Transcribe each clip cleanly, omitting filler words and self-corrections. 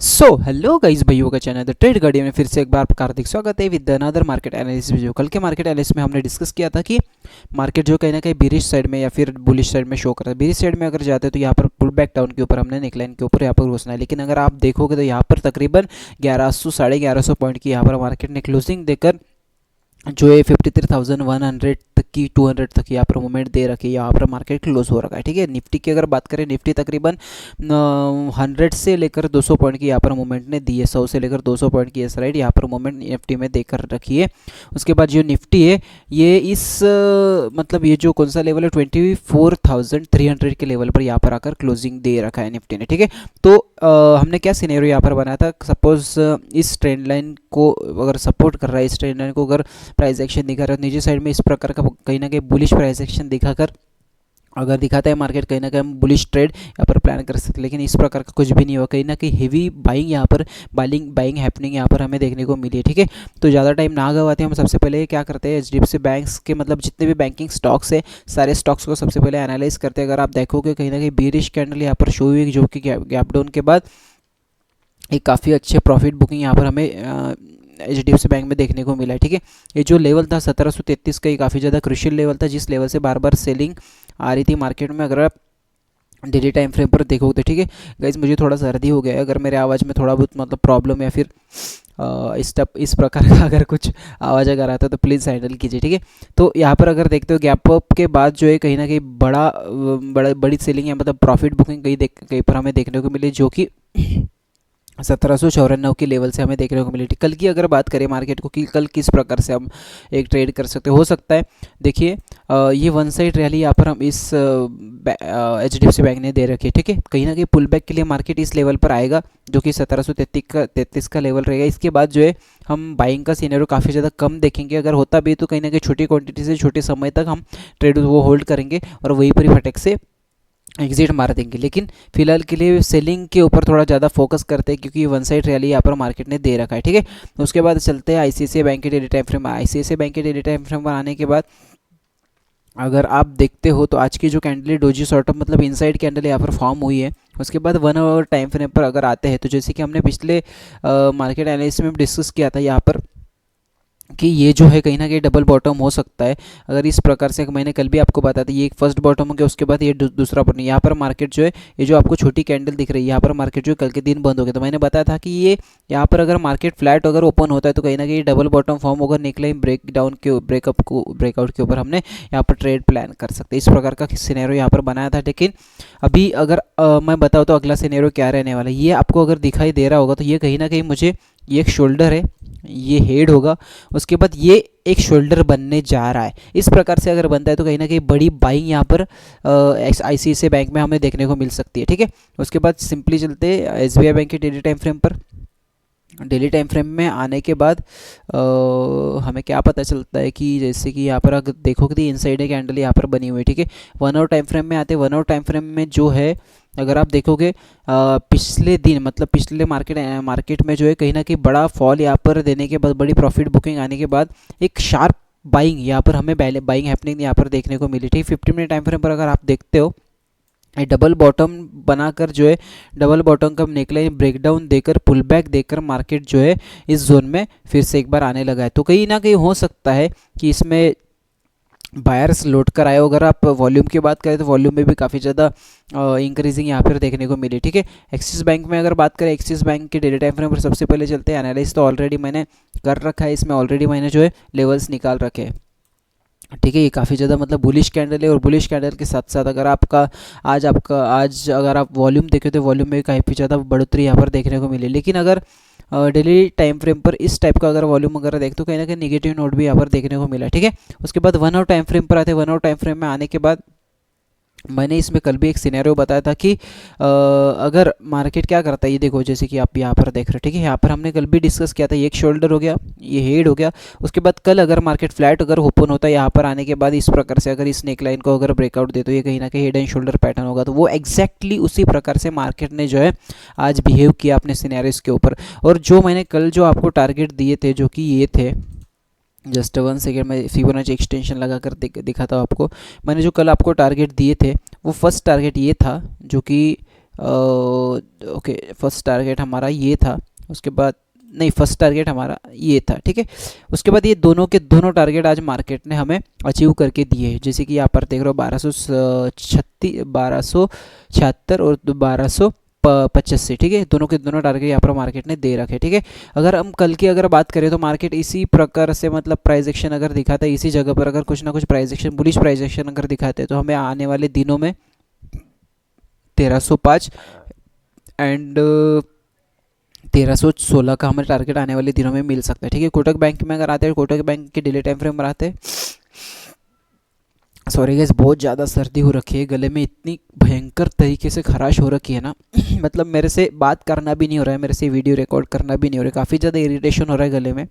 So hello guys, भाइयों का channel the trade guardian में फिर से एक बार आपका हार्दिक स्वागत है with another market analysis video. कल के मार्केट एनालिसिस में हमने डिस्कस किया था कि मार्केट जो कहीं ना कहीं बिरिश साइड में या फिर बुलिश साइड में शो कर रहा है। बिरिश साइड में अगर जाते हैं तो यहाँ पर पुल बैक डाउन के ऊपर हमने नेकलाइन के ऊपर यहाँ पर घुसना है, लेकिन अगर आप देखोगे तो यहाँ पर तकरीबन 1100 साढ़े 1100 पॉइंट की यहाँ पर मार्केट ने क्लोजिंग देकर जो है 53,100 तक की 200 तक यहाँ पर मूवमेंट दे रखी है। यहाँ पर मार्केट क्लोज हो रखा है। ठीक है, निफ्टी की अगर बात करें, निफ्टी तकरीबन 100 से लेकर 200 पॉइंट की यहाँ पर मूवमेंट ने दी है। 100 से लेकर 200 पॉइंट की इस राइट यहाँ पर मूवमेंट निफ्टी में देकर रखी है। उसके बाद जो निफ्टी है ये इस मतलब ये जो कौन सा लेवल है 24,300 के लेवल पर यहाँ पर आकर क्लोजिंग दे रखा है निफ्टी ने। ठीक है, तो हमने क्या सिनेरियो यहाँ पर बनाया था, सपोज इस ट्रेंड लाइन को अगर सपोर्ट कर रहा है, इस ट्रेंड लाइन को अगर प्राइस एक्शन दिखा रहा है नीचे साइड में इस प्रकार का कहीं ना कहीं बुलिश प्राइस एक्शन दिखाकर अगर दिखाता है मार्केट, कहीं ना कहीं हम बुलिश ट्रेड यहाँ पर प्लान कर सकते हैं। लेकिन इस प्रकार का कुछ भी नहीं हुआ, कहीं ना कहीं हेवी बाइंग यहाँ पर बाइंग हैपनिंग यहाँ पर हमें देखने को मिली है। ठीक है, तो ज़्यादा टाइम ना गवाते हम सबसे पहले क्या करते हैं, एचडीएफसी बैंक्स के मतलब जितने भी बैंकिंग स्टॉक्स है सारे स्टॉक्स को सबसे पहले एनालाइज करते हैं। अगर आप देखोगे कहीं ना कहीं बीरिश कैंडल यहाँ पर शो हुई जो कि गैप डाउन के बाद एक काफ़ी अच्छे प्रॉफिट बुकिंग यहाँ पर हमें एचडीएफसी बैंक में देखने को मिला है। ठीक है, ये जो लेवल था 1733 का, ये काफ़ी ज़्यादा क्रूशियल लेवल था जिस लेवल से बार बार सेलिंग आ रही थी मार्केट में। अगर आप डेली टाइम फ्रेम पर देखोगे तो ठीक है गाइज, मुझे थोड़ा सर्दी हो गया है, अगर मेरे आवाज़ में थोड़ा बहुत मतलब प्रॉब्लम या फिर इस प्रकार का अगर कुछ आवाज़ अगर आता है तो प्लीज़ हैंडल कीजिए। ठीक है, तो यहाँ पर अगर देखते हो गैप अप के बाद जो है कहीं ना कहीं बड़ी सेलिंग है, मतलब प्रॉफिट बुकिंग कहीं पर हमें देखने को मिली जो कि 1794 के लेवल से हमें देखने को मिली थी। कल की अगर बात करें मार्केट को कि कल किस प्रकार से हम एक ट्रेड कर सकते हो सकता है, देखिए ये वन साइड रैली यहाँ पर हम इस एचडीएफसी बैंक ने दे रखी है। ठीक है, कहीं ना कहीं पुल बैक के लिए मार्केट इस लेवल पर आएगा जो कि 1733 का लेवल रहेगा। इसके बाद जो है हम बाइंग का सीनेरियो काफ़ी ज़्यादा कम देखेंगे, अगर होता भी तो कहीं ना कहीं छोटी क्वांटिटी से छोटे समय तक हम ट्रेड वो होल्ड करेंगे और वहीं पर ही फटक से एग्जिट मार देंगे। लेकिन फिलहाल के लिए सेलिंग के ऊपर थोड़ा ज़्यादा फोकस करते हैं क्योंकि वन साइड रैली यहाँ पर मार्केट ने दे रखा है। ठीक है, उसके बाद चलते हैं आईसीआईसीआई बैंक के daily time frame. ICICI bank के डेली टाइम फ्रेम पर आने के बाद अगर आप देखते हो तो आज की जो कैंडल है डोजी सॉर्ट ऑफ मतलब इनसाइड कैंडल यहाँ पर फॉर्म हुई है। उसके बाद 1 आवर टाइम फ्रेम पर अगर आते हैं तो जैसे कि हमने पिछले मार्केट एनालिसिस में डिस्कस किया था यहाँ पर कि ये जो है कहीं ना कहीं डबल बॉटम हो सकता है। अगर इस प्रकार से मैंने कल भी आपको बताया था, ये एक फर्स्ट बॉटम हो गया, उसके बाद ये दूसरा बॉटम। यहाँ पर मार्केट जो है ये जो आपको छोटी कैंडल दिख रही है यहाँ पर मार्केट जो है कल के दिन बंद हो गया, तो मैंने बताया था कि ये यहाँ पर अगर मार्केट फ्लैट अगर ओपन होता है तो कहीं ना कहीं डबल बॉटम फॉर्म होगा, नेकलाइन ब्रेकआउट के ऊपर हमने यहाँ पर ट्रेड प्लान कर सकते हैं। इस प्रकार का सिनेरियो यहाँ पर बनाया था। लेकिन अभी अगर मैं बताऊँ तो अगला सिनेरियो क्या रहने वाला है, ये आपको अगर दिखाई दे रहा होगा तो ये कहीं ना कहीं मुझे ये एक शोल्डर है, ये हेड होगा, उसके बाद ये एक शोल्डर बनने जा रहा है। इस प्रकार से अगर बनता है तो कहीं ना कहीं बड़ी बाइंग यहाँ पर आईसीआईसीआई बैंक में हमें देखने को मिल सकती है। ठीक है, उसके बाद सिंपली चलते एसबीआई बैंक के डेली टाइम फ्रेम पर। डेली टाइम फ्रेम में आने के बाद हमें क्या पता चलता है कि जैसे कि यहाँ पर अगर देखोगे तो इनसाइड एक कैंडल यहाँ पर बनी हुई है। ठीक है, 1 आवर टाइम फ्रेम में आते, 1 आवर टाइम फ्रेम में जो है अगर आप देखोगे पिछले दिन मतलब पिछले मार्केट में जो है कहीं ना कहीं बड़ा फॉल यहाँ पर देने के बाद, बड़ी प्रॉफिट बुकिंग आने के बाद एक शार्प बाइंग यहाँ पर हमें बाइंग हैपनिंग यहाँ पर देखने को मिली थी। 15 मिनट टाइम फ्रेम पर अगर आप देखते हो डबल बॉटम बनाकर जो है डबल बॉटम का नेकलाइन ब्रेकडाउन देकर पुल बैक देकर मार्केट जो है इस जोन में फिर से एक बार आने लगा है। तो कहीं ना कहीं हो सकता है कि इसमें बायर्स लौट कर आए। अगर आप वॉल्यूम की बात करें तो वॉल्यूम में भी काफ़ी ज़्यादा इंक्रीजिंग यहाँ पर देखने को मिली। ठीक है, एक्सिस बैंक में अगर बात करें, एक्सिस बैंक के डेली टाइम फ्रेम पर सबसे पहले चलते हैं। एनालाइज तो ऑलरेडी मैंने कर रखा है, इसमें ऑलरेडी मैंने जो है लेवल्स निकाल रखे हैं। ठीक है, ये काफ़ी ज़्यादा मतलब बुलिश कैंडल है और बुलिश कैंडल के साथ साथ अगर आज अगर आप वॉल्यूम देखें तो वॉल्यूम में काफ़ी ज़्यादा बढ़ोतरी यहाँ पर देखने को मिली। लेकिन अगर डेली टाइम फ्रेम पर इस टाइप का अगर वॉल्यूम वगैरह देखते हो कहीं ना कहीं नेगेटिव नोट भी यहाँ पर देखने को मिला। ठीक है, उसके बाद 1 आवर टाइम फ्रेम पर आते हैं। 1 आवर टाइम फ्रेम में आने के बाद मैंने इसमें कल भी एक सिनेरियो बताया था कि अगर मार्केट क्या करता है, ये देखो जैसे कि आप यहाँ पर देख रहे हो। ठीक है, यहाँ पर हमने कल भी डिस्कस किया था, ये एक शोल्डर हो गया, ये हेड हो गया। उसके बाद कल अगर मार्केट फ्लैट अगर ओपन होता है यहाँ पर आने के बाद इस प्रकार से अगर इस नेकलाइन को अगर ब्रेकआउट दे तो ये कहीं ना कहीं हेड एंड शोल्डर पैटर्न होगा। तो वो एग्जैक्टली उसी प्रकार से मार्केट ने जो है आज बिहेव किया अपने सिनेरियोस के ऊपर। और जो मैंने कल जो आपको टारगेट दिए थे जो कि ये थे, जस्ट 1 सेकेंड में फिबोनाची एक्सटेंशन लगा कर दिखाता हूँ आपको। मैंने जो कल आपको टारगेट दिए थे वो फर्स्ट टारगेट ये था जो कि ओके, फर्स्ट टारगेट हमारा ये था, उसके बाद नहीं, फर्स्ट टारगेट हमारा ये था, ठीक है। उसके बाद ये दोनों के दोनों टारगेट आज मार्केट ने हमें अचीव करके दिए हैं, जैसे कि यहाँ पर देख रहे हो 1276 और 1285, ठीक है। दोनों के दोनों टारगेट यहाँ पर मार्केट ने दे रखे, ठीक है। अगर हम कल की अगर बात करें तो मार्केट इसी प्रकार से मतलब प्राइस एक्शन अगर दिखाता है, इसी जगह पर अगर कुछ ना कुछ price action, bullish price action अगर दिखाते हैं, तो हमें आने वाले दिनों में 1305 एंड 1316 का हमें टारगेट आने वाले दिनों में मिल सकता है, ठीक है। कोटक बैंक में अगर आते हैं, कोटक बैंक के डेली टाइम फ्रेम पर आते हैं, सॉरी गाइस, बहुत ज़्यादा सर्दी हो रखी है, गले में इतनी भयंकर तरीके से खराश हो रखी है ना मतलब मेरे से बात करना भी नहीं हो रहा है, मेरे से वीडियो रिकॉर्ड करना भी नहीं हो रहा है, काफ़ी ज़्यादा इरिटेशन हो रहा है गले में।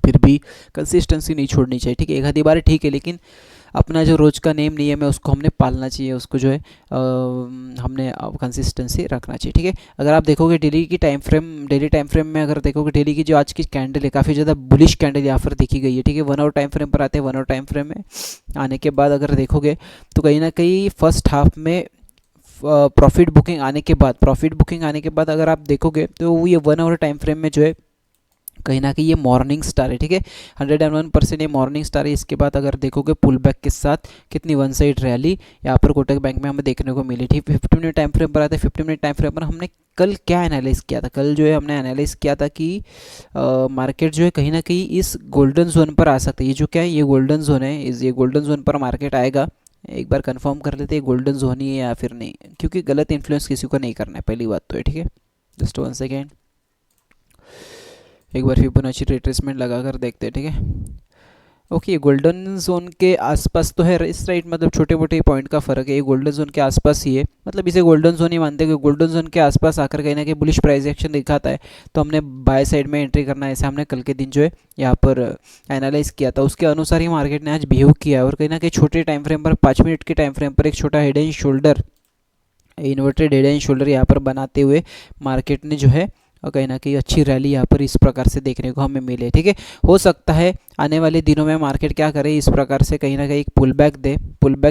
फिर भी कंसिस्टेंसी नहीं छोड़नी चाहिए, ठीक है। एक आधी बार ठीक है, लेकिन अपना जो रोज़ का नेम नियम है उसको हमने पालना चाहिए, उसको जो है हमने कंसिस्टेंसी रखना चाहिए, ठीक है। अगर आप देखोगे डेली टाइम फ्रेम में अगर देखोगे, डेली की जो आज की कैंडल है काफ़ी ज़्यादा बुलिश कैंडल यहाँ पर देखी गई है, ठीक है। 1 आवर टाइम फ्रेम पर आते हैं, 1 आवर टाइम फ्रेम में आने के बाद अगर देखोगे तो कहीं ना कहीं फर्स्ट हाफ में प्रॉफिट बुकिंग आने के बाद अगर आप देखोगे तो ये 1 आवर टाइम फ्रेम में जो है कहीं ना कहीं ये मॉर्निंग स्टार है, ठीक है। 101% ये मॉर्निंग स्टार है। इसके बाद अगर देखोगे पुल बैक के साथ कितनी वन साइड रैली यहाँ पर कोटक बैंक में हमें देखने को मिली, ठीक। 50 मिनट टाइम फ्रेम पर आते हैं। 50 मिनट टाइम फ्रेम पर हमने कल क्या एनालाइज किया था, कल जो है हमने एनालाइज किया था कि मार्केट जो है कहीं ना कहीं इस गोल्डन जोन पर आ सकता है। ये जो क्या है, ये गोल्डन जोन है, ये गोल्डन जोन पर मार्केट आएगा। एक बार कंफर्म कर लेते हैं गोल्डन जोन ही है या फिर नहीं, क्योंकि गलत इन्फ्लुएंस किसी को नहीं करना है, पहली बात तो है, ठीक है। जस्ट 1 सेकेंड, एक बार फिबोनाची रिट्रेसमेंट लगा कर देखते हैं, ठीक है। ओके, गोल्डन जोन के आसपास तो है इस राइट, मतलब छोटे मोटे पॉइंट का फर्क है, ये गोल्डन जोन के आसपास ही है, मतलब इसे गोल्डन जोन ही मानते हैं कि गोल्डन जोन के आसपास आकर कहीं ना कहीं बुलिश प्राइस एक्शन दिखाता है, तो हमने बाय साइड में एंट्री करना है, ऐसे हमने कल के दिन जो है यहाँ पर एनालाइज किया था, उसके अनुसार ही मार्केट ने आज बिहेव किया है। और कहीं ना कहीं छोटे टाइम फ्रेम पर 5 मिनट के टाइम फ्रेम पर एक छोटा head and shoulder, inverted head and shoulder यहाँ पर बनाते हुए मार्केट ने जो है और कहीं ना कहीं अच्छी रैली यहाँ पर इस प्रकार से देखने को हमें मिले, ठीक है। हो सकता है आने वाले दिनों में मार्केट क्या करे, इस प्रकार से कहीं ना कहीं एक पुल बैक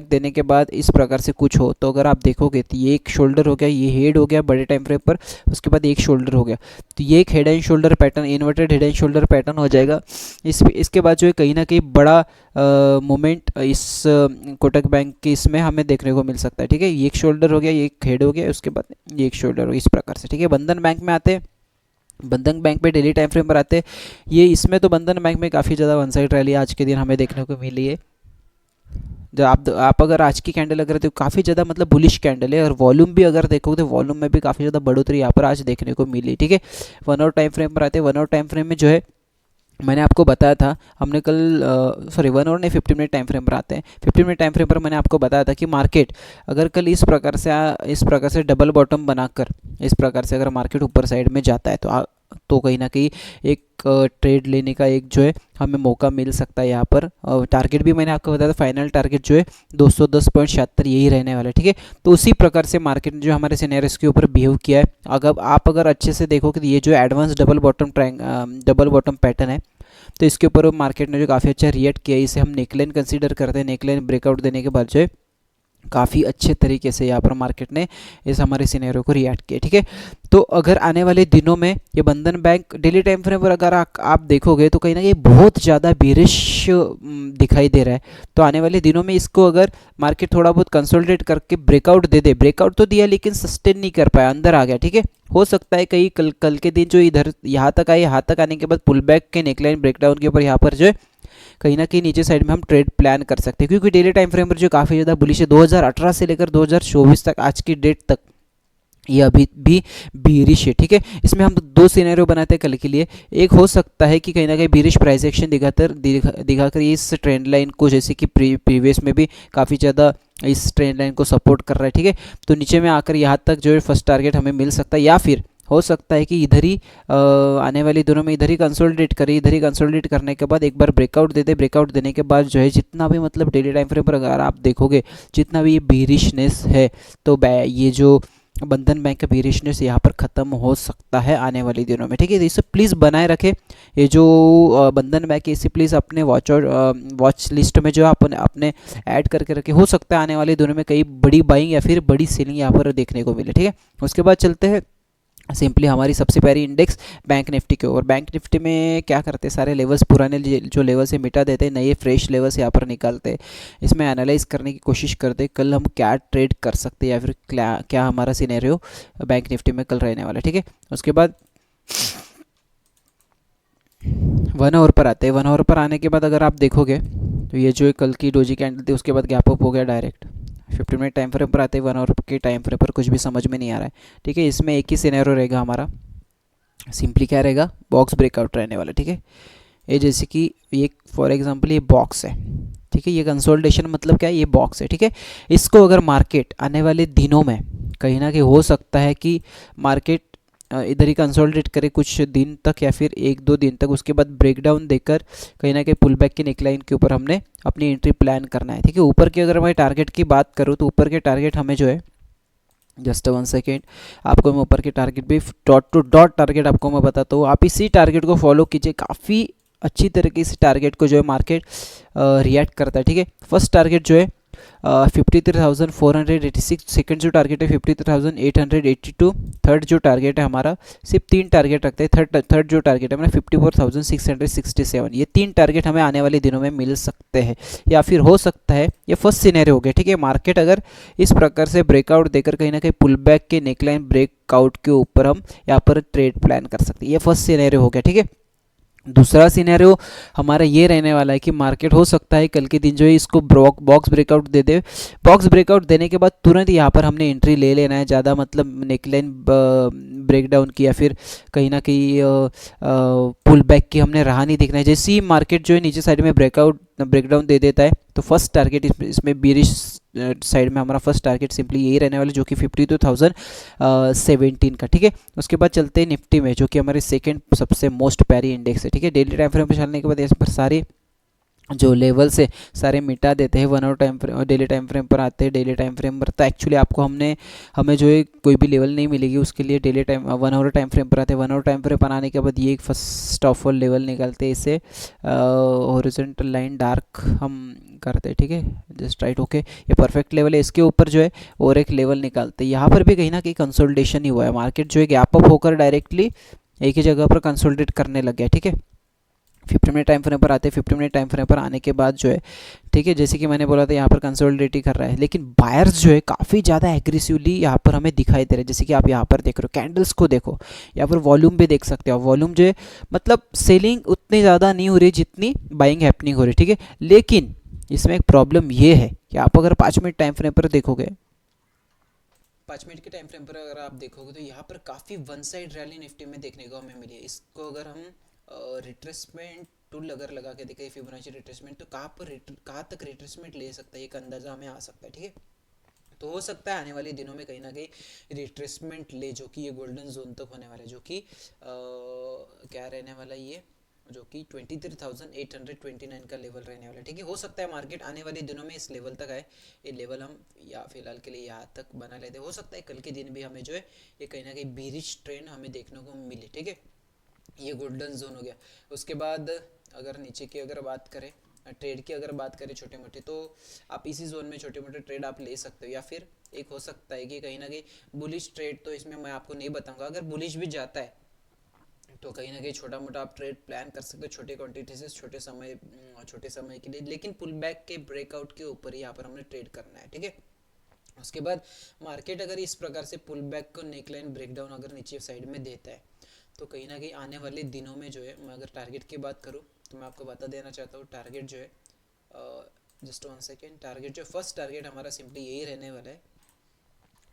देने के बाद इस प्रकार से कुछ हो, तो अगर आप देखोगे तो ये एक शोल्डर हो गया, ये हेड हो गया बड़े टाइम फ्रेम पर, उसके बाद एक शोल्डर हो गया, तो ये एक head and shoulder pattern, inverted head and shoulder pattern हो जाएगा। इसके बाद जो है कहीं ना कहीं बड़ा मोमेंट इस कोटक बैंक के इसमें हमें देखने को मिल सकता है, ठीक है। ये एक शोल्डर हो गया, ये एक हेड हो गया, उसके बाद ये एक शोल्डर हो गया, इस प्रकार से, ठीक है। बंधन बैंक में आते हैं, बंधन बैंक पे डेली टाइम फ्रेम पर आते हैं, ये इसमें तो बंधन बैंक में काफ़ी ज़्यादा वन साइड रैली आज के दिन हमें देखने को मिली है। जो आप अगर आज की कैंडल अगर तो काफ़ी ज़्यादा मतलब बुलिश कैंडल है, और वॉल्यूम भी अगर देखोगे तो वॉल्यूम में भी काफ़ी ज़्यादा बढ़ोतरी यहाँ पर आज देखने को मिली, ठीक है। 1 आवर टाइम फ्रेम पर आते हैं, 1 आवर टाइम फ्रेम में जो है मैंने आपको बताया था, हमने कल 1 आवर नहीं 50 मिनट टाइम फ्रेम पर आते हैं। 50 मिनट टाइम फ्रेम पर मैंने आपको बताया था कि मार्केट अगर कल इस प्रकार से डबल बॉटम बनाकर इस प्रकार से अगर मार्केट ऊपर साइड में जाता है तो कहीं ना कहीं एक ट्रेड लेने का एक जो है हमें मौका मिल सकता है यहाँ पर। टारगेट भी मैंने आपको बताया था, फाइनल टारगेट जो है 210.76 यही रहने वाला है, ठीक है। तो उसी प्रकार से मार्केट ने जो हमारे सिनेरियोस के ऊपर बिहेव किया है। अगर अच्छे से देखो कि ये जो एडवांस डबल बॉटम पैटर्न है, तो इसके ऊपर मार्केट ने जो काफ़ी अच्छा रिएक्ट किया है, इसे हम नेकलाइन कंसीडर करते हैं। नेकलाइन ब्रेकआउट देने के बाद जो है काफ़ी अच्छे तरीके से यहाँ पर मार्केट ने इस हमारे सिनेरियो को रिएक्ट किया, ठीक है। तो अगर आने वाले दिनों में ये बंधन बैंक डेली टाइम फ्रेम पर अगर आप देखोगे तो कहीं ना कहीं बहुत ज़्यादा बेरिश दिखाई दे रहा है, तो आने वाले दिनों में इसको अगर मार्केट थोड़ा बहुत कंसोलिडेट करके ब्रेकआउट दे दे, ब्रेकआउट तो दिया लेकिन सस्टेन नहीं कर पाया, अंदर आ गया, ठीक है। हो सकता है कहीं कल के दिन जो इधर यहाँ तक आने के बाद पुल बैक के नेकलाइन ब्रेकडाउन के ऊपर यहाँ पर जो है कहीं ना कहीं नीचे साइड में हम ट्रेड प्लान कर सकते हैं, क्योंकि डेली टाइम फ्रेम पर जो काफ़ी ज़्यादा बुलिश है 2018 से लेकर 2024 तक आज की डेट तक ये अभी भी बीरिश है, ठीक है। इसमें हम दो सिनेरियो बनाते हैं कल के लिए। एक हो सकता है कि कहीं ना कहीं बीरिश प्राइस एक्शन दिखाकर ये इस ट्रेंड लाइन को, जैसे कि प्रीवियस में भी काफ़ी ज़्यादा इस ट्रेंड लाइन को सपोर्ट कर रहा है, ठीक है। तो नीचे में आकर यहाँ तक जो है फर्स्ट टारगेट हमें मिल सकता है, या फिर हो सकता है कि इधर ही आने वाले दिनों में इधर ही कंसोलिडेट करे, इधर ही कंसोलिडेट करने के बाद एक बार ब्रेकआउट दे दे, ब्रेकआउट देने के बाद जो है जितना भी मतलब डेली टाइम फ्रेम पर अगर आप देखोगे जितना भी ये बीरिशनेस है, तो ये जो बंधन बैंक का बेरिशनेस यहाँ पर ख़त्म हो सकता है आने वाले दिनों में, ठीक है। तो इसे प्लीज़ बनाए रखें, ये जो बंधन बैंक है इसे प्लीज़ अपने वॉच लिस्ट में जो है अपने ऐड करके रखें। हो सकता है आने वाले दिनों में कई बड़ी बाइंग या फिर बड़ी सेलिंग यहाँ पर देखने को मिले, ठीक है। उसके बाद चलते हैं सिंपली हमारी सबसे पहली इंडेक्स बैंक निफ्टी के ऊपर। बैंक निफ्टी में क्या करते हैं, सारे लेवल्स पुराने जो लेवल्स है मिटा देते हैं, नए फ्रेश लेवल्स यहाँ पर निकालते हैं। इसमें एनालाइज करने की कोशिश करते हैं कल हम क्या ट्रेड कर सकते हैं या फिर क्या हमारा सिनेरियो बैंक निफ्टी में कल रहने वाला है, ठीक है। उसके बाद 1 आवर पर आते हैं। 1 आवर पर आने के बाद अगर आप देखोगे तो ये जो कल की डोजी कैंडल थी उसके बाद गैप अप हो गया डायरेक्ट। 15 मिनट टाइम फ्रेम पर आते हैं, 1 आवर के टाइम फ्रेम पर कुछ भी समझ में नहीं आ रहा है, ठीक है। इसमें एक ही सिनेरियो रहेगा हमारा, सिंपली क्या रहेगा, बॉक्स ब्रेकआउट रहने वाला, ठीक है। ये जैसे कि ये फॉर एग्जांपल ये बॉक्स है, ठीक है। ये कंसोलिडेशन मतलब क्या है, ये बॉक्स है, ठीक है। इसको अगर मार्केट आने वाले दिनों में कहीं ना कहीं हो सकता है कि मार्केट इधर ही कंसोलिडेट करे कुछ दिन तक या फिर 1-2 दिन तक, उसके बाद ब्रेकडाउन देकर कहीं ना कहीं पुल बैक की नेकलाइन के ऊपर हमने अपनी एंट्री प्लान करना है, ठीक है। ऊपर की अगर मैं टारगेट की बात करूँ तो ऊपर के टारगेट हमें जो है, जस्ट 1 सेकेंड, आपको मैं ऊपर के टारगेट भी डॉट टू डॉट टारगेट आपको मैं बताता हूँ। आप इसी टारगेट को फॉलो कीजिए, काफ़ी अच्छी तरीके से टारगेट को जो है मार्केट रिएक्ट करता है, ठीक है। फर्स्ट टारगेट जो है 53,486, सेकंड जो टारगेट है 53,882, थर्ड जो टारगेट है हमारा, सिर्फ 3 टारगेट रखते हैं। थर्ड जो टारगेट है हमारा 54,667। ये 3 टारगेट हमें आने वाले दिनों में मिल सकते हैं या फिर हो सकता है, ये फर्स्ट सिनेरियो हो गया, ठीक है। मार्केट अगर इस प्रकार से ब्रेकआउट देकर कहीं ना कहीं पुल बैक के नेकलाइन ब्रेकआउट के ऊपर हम यहाँ पर ट्रेड प्लान कर सकते हैं, ये फर्स्ट सिनेरियो हो गया, ठीक है। दूसरा सिनेरियो हमारा ये रहने वाला है कि मार्केट हो सकता है कल के दिन जो है इसको बॉक्स ब्रेकआउट दे दे। बॉक्स ब्रेकआउट देने के बाद तुरंत यहाँ पर हमने एंट्री ले लेना है, ज़्यादा मतलब नेकलाइन ब्रेकडाउन की या फिर कहीं ना कहीं पुल बैक की हमने राह नहीं देखना है। जैसे ही मार्केट जो है नीचे साइड में ब्रेकडाउन दे देता है तो फर्स्ट टारगेट इसमें बीरिश साइड में हमारा फर्स्ट टारगेट सिंपली यही रहने वाला, जो कि 52,017 का, ठीक है। उसके बाद चलते हैं निफ्टी में, जो कि हमारे सेकंड सबसे मोस्ट प्यारी इंडेक्स है, ठीक है। डेली टाइम फ्रेम पर चलने के बाद इस पर सारे जो लेवल से सारे मिटा देते हैं। 1 hour time frame, daily time frame पर आते हैं। डेली टाइम फ्रेम पर तो एक्चुअली आपको हमें जो है कोई भी लेवल नहीं मिलेगी, उसके लिए daily time 1 hour time frame पर आते हैं। 1 आवर टाइम फ्रेम पर आने के बाद ये एक फर्स्ट ऑफ ऑल लेवल निकालते हैं, इसे हॉरिजॉन्टल लाइन डार्क हम करते हैं, ठीक है, जस्ट राइट, ओके। ये परफेक्ट लेवल है, इसके ऊपर जो है और एक लेवल निकालते हैं। यहाँ पर भी कहीं ना कहीं कंसोलिडेशन ही हुआ है, मार्केट जो है गैप अप होकर डायरेक्टली एक ही जगह पर कंसोलिडेट करने लग गया, ठीक है। 50 मिनट टाइम फ्रेम पर आते हैं। 50 मिनट टाइम फ्रेम पर आने के बाद जो है, ठीक है, जैसे कि मैंने बोला था यहाँ पर कंसोलिडेट ही कर रहा है, लेकिन बायर्स जो है काफ़ी ज़्यादा एग्रेसिवली यहाँ पर हमें दिखाई दे रहे हैं। जैसे कि आप यहाँ पर देख रहे हो, कैंडल्स को देखो, यहाँ पर वॉल्यूम भी देख सकते हो। वॉल्यूम जो है मतलब सेलिंग उतनी ज़्यादा नहीं हो रही जितनी बाइंग हैपनिंग हो रही है, ठीक है। लेकिन इसमें एक प्रॉब्लम ये है कि आप अगर 5 मिनट टाइम फ्रेम पर देखोगे, 5 मिनट के टाइम फ्रेम पर अगर आप देखोगे तो यहाँ पर काफ़ी वन साइड रैली निफ्टी में देखने को हमें मिली है। इसको अगर हम रिट्रेसमेंट टूल अगर लगा के देखें, फिबोनाची रिट्रेसमेंट, तो कहाँ तक रिट्रेसमेंट ले सकता है एक अंदाज़ा हमें आ सकता है, ठीक है। तो हो सकता है आने वाले दिनों में कहीं ना कहीं रिट्रेसमेंट ले, जो कि ये गोल्डन जोन तक होने वाला है, जो कि क्या रहने वाला है ये, जो कि 23,829 का लेवल रहने वाला है, ठीक है। हो सकता है मार्केट आने वाले दिनों में इस लेवल तक आए, ये लेवल हम या फिलहाल के लिए यहाँ तक बना लेते हैं। हो सकता है कल के दिन भी हमें जो है ये कहीं ना कहीं बीरिश ट्रेंड हमें देखने को मिले, ठीक है। ये गोल्डन जोन हो गया। उसके बाद अगर नीचे की अगर बात करें, ट्रेड की अगर बात करें छोटे मोटे, तो आप इसी जोन में छोटे मोटे ट्रेड आप ले सकते हो, या फिर एक हो सकता है कि कहीं ना कहीं बुलिश ट्रेड, तो इसमें मैं आपको नहीं बताऊंगा। अगर बुलिश भी जाता है तो कहीं ना कहीं छोटा मोटा आप ट्रेड प्लान कर सकते हो, छोटे क्वांटिटी से छोटे समय के लिए, लेकिन पुल बैक के ब्रेकआउट के ऊपर ही यहाँ पर हमने ट्रेड करना है, ठीक है। उसके बाद मार्केट अगर इस प्रकार से पुल बैक को नेकलाइन ब्रेकडाउन अगर नीचे साइड में देता है तो कहीं ना कहीं आने वाले दिनों में जो है, मैं अगर टारगेट की बात करूँ तो मैं आपको बता देना चाहता हूँ, टारगेट जो है जस्ट 1 सेकेंड, टारगेट जो फर्स्ट टारगेट हमारा सिंपली यही रहने वाला है,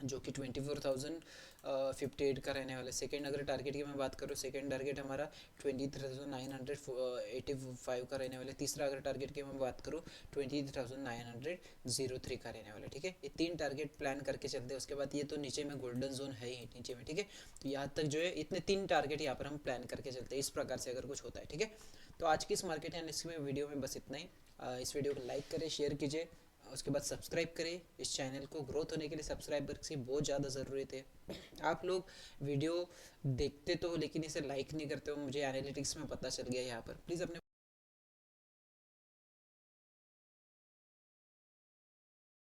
जो कि 24,058 का रहने वाला है। सेकेंड अगर टारगेट की मैं बात करूँ, सेकेंड टारगेट हमारा 23,985 का रहने वाला है। तीसरा अगर टारगेट की मैं बात करूँ 23,903 का रहने वाला है, ठीक है। ये 3 टारगेट प्लान करके चलते हैं। उसके बाद ये तो नीचे में गोल्डन जोन है ही नीचे में, ठीक है। तो यहाँ तक जो है इतने 3 टारगेट यहाँ पर हम प्लान करके चलते हैं, इस प्रकार से अगर कुछ होता है, ठीक है। तो आज की इस मार्केट एनालिसिस में वीडियो में बस इतना ही। इस वीडियो को लाइक करें, शेयर कीजिए, उसके बाद सब्सक्राइब करें इस चैनल को। ग्रोथ होने के लिए सब्सक्राइबर की बहुत ज़्यादा ज़रूरत है। आप लोग वीडियो देखते तो हो लेकिन इसे लाइक नहीं करते हो, मुझे एनालिटिक्स में पता चल गया यहाँ पर। प्लीज़ अपने